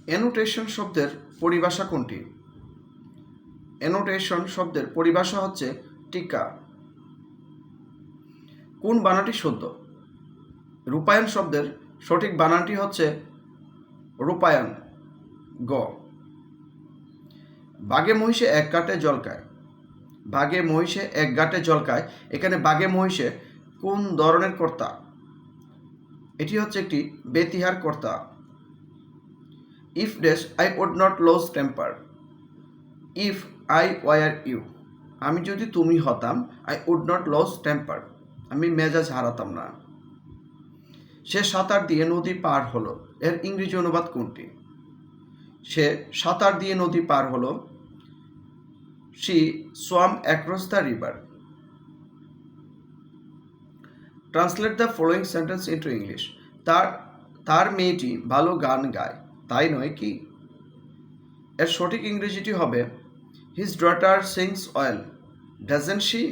Annotation শব্দের পরিভাষা কোনটি? অ্যানোটেশন শব্দের পরিভাষা হচ্ছে টিকা। কোন বানানটি শুদ্ধ? রূপায়ণ শব্দের সঠিক বানানটি হচ্ছে রূপায়ণ, গ। বাঘে মহিষে এক ঘাটে জল খায়। বাঘে মহিষে এক ঘাটে জল খায়, এখানে বাঘে মহিষে কোন ধরনের কর্তা? এটি হচ্ছে একটি বেতিহার কর্তা। If dash I would not lose temper. If I were you, আমি যদি তুমি হতাম, I would not lose temper, আমি মেজাজ হারাতাম না। সে সাঁতার দিয়ে নদী পার হলো, এর ইংরেজি অনুবাদ কোনটি? সে সাঁতার দিয়ে নদী পার হলো, she swamp across the river. Translate the following sentence into English. তার মেয়েটি ভালো গান গায়, তাই নয় কি? এর সঠিক ইংরেজিটি হবে his daughter sings well, doesn't she?